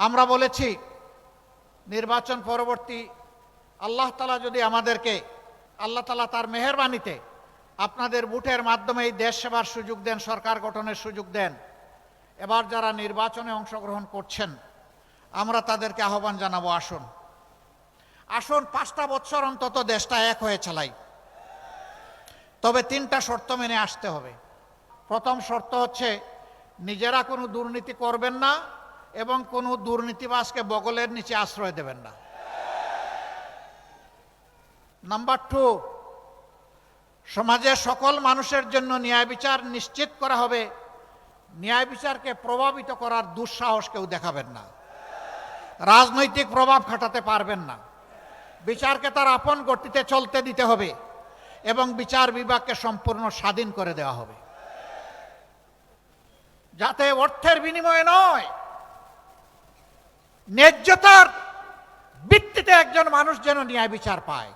আমরা বলেছি নির্বাচন পরবর্তী আল্লাহ তাআলা যদি আমাদেরকে, আল্লাহ তাআলা তার মেহেরবানিতে আপনাদের ভোটের মাধ্যমে এই দেশ সেবার সুযোগ দেন, সরকার গঠনের সুযোগ দেন, এবার যারা নির্বাচনে অংশগ্রহণ করছেন আমরা তাদেরকে আহ্বান জানাবো, আসুন আসুন 5টা বছর অন্তত দেশটা এক হয়ে চালাই। তবে 3টা শর্ত মেনে আসতে হবে। প্রথম শর্ত হচ্ছে নিজেরা কোনো দুর্নীতি করবেন না এবং কোনো দুর্নীতিবাজকে বগলের নিচে আশ্রয় দেবেন না। নাম্বার 2, সমাজের সকল মানুষের জন্য ন্যায় বিচার নিশ্চিত করা হবে। ন্যায় বিচারকে প্রভাবিত করার দুঃসাহস কেউ দেখাবেন না, রাজনৈতিক প্রভাব খাটাতে পারবেন না। বিচারকে তার আপন গতিতে চলতে দিতে হবে এবং বিচার বিভাগকে সম্পূর্ণ স্বাধীন করে দেওয়া হবে, যাতে অর্থের বিনিময়ে নয়, ন্যায্যতার ভিত্তিতে একজন মানুষ যেন ন্যায় বিচার পায়।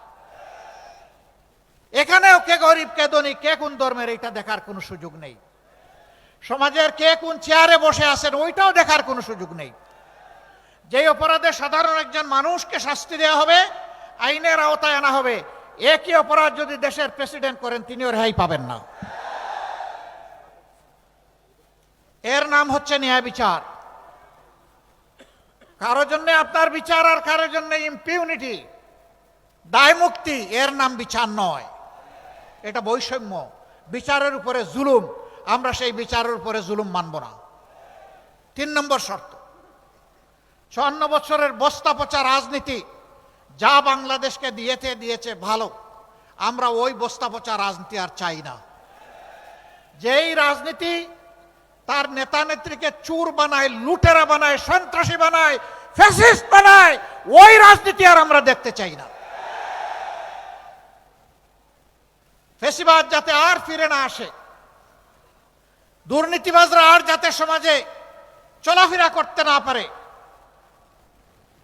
এখানেও কে গরিব কে ধনী, কে কোন ধর্মের, এটা দেখার কোনো সুযোগ নেই। সমাজের কে কোন চেয়ারে বসে আছেন ওইটাও দেখার কোনো সুযোগ নেই। যে অপরাধে সাধারণ একজন মানুষকে শাস্তি দেওয়া হবে, আইনের আওতায় আনা হবে, একই অপরাধ যদি দেশের প্রেসিডেন্ট করেন তিনিও রেহাই পাবেন না। এর নাম হচ্ছে ন্যায় বিচার। কারোর জন্য আপনার বিচার আর কারোর জন্য ইম্পিউনিটি, দায় মুক্তি, এর নাম বিচার নয়, এটা বৈষম্য, বিচারের উপরে জুলুম। আমরা সেই বিচারের উপরে জুলুম মানব না। 3 নম্বর শর্ত, 54 বছরের বস্তা পচা রাজনীতি যা বাংলাদেশকে দিয়েছে ভালো, আমরা ওই বস্তা পচা রাজনীতি আর চাই না। যেই রাজনীতি তার নেতা নেত্রীকে চোর বানায়, লুটেরা বানায়, সন্ত্রাসী বানায়, ফ্যাসিস্ট বানায়, ওই রাজনীতি আর আমরা দেখতে চাই না। ফ্যাসিবাদ যাতে আর ফিরে না আসে, দুর্নীতিবাজরা আর যাতে সমাজে চলাফেরা করতে না পারে,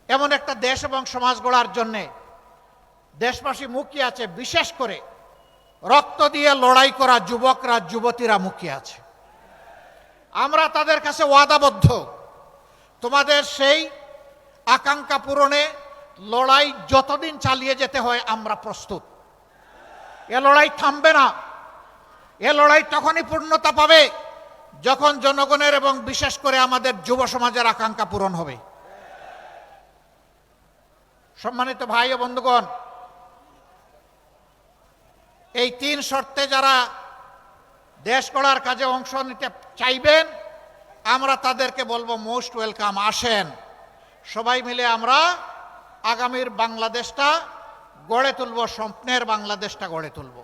এমন একটা দেশ এবং সমাজ গড়ার জন্যে দেশবাসী মুখিয়ে আছে। বিশেষ করে রক্ত দিয়ে লড়াই করা যুবকরা, যুবতীরা মুখিয়ে আছে। আমরা তাদের কাছে ওয়াদাবদ্ধ, তোমাদের সেই আকাঙ্ক্ষা পূরণে লড়াই যতদিন চালিয়ে যেতে হয় আমরা প্রস্তুত। এ লড়াই থামবে না। এ লড়াই তখনই পূর্ণতা পাবে যখন জনগণের এবং বিশেষ করে আমাদের যুব সমাজের আকাঙ্ক্ষা পূরণ হবে। সম্মানিত ভাই ও বন্ধুগণ, এই 3 শর্তে যারা দেশ গড়ার কাজে অংশ নিতে চাইবেন আমরা তাদেরকে বলবো মোস্ট ওয়েলকাম, আসেন। সবাই মিলে আমরা আগামীর বাংলাদেশটা গড়ে তুলব, স্বপ্নের বাংলাদেশটা গড়ে তুলব।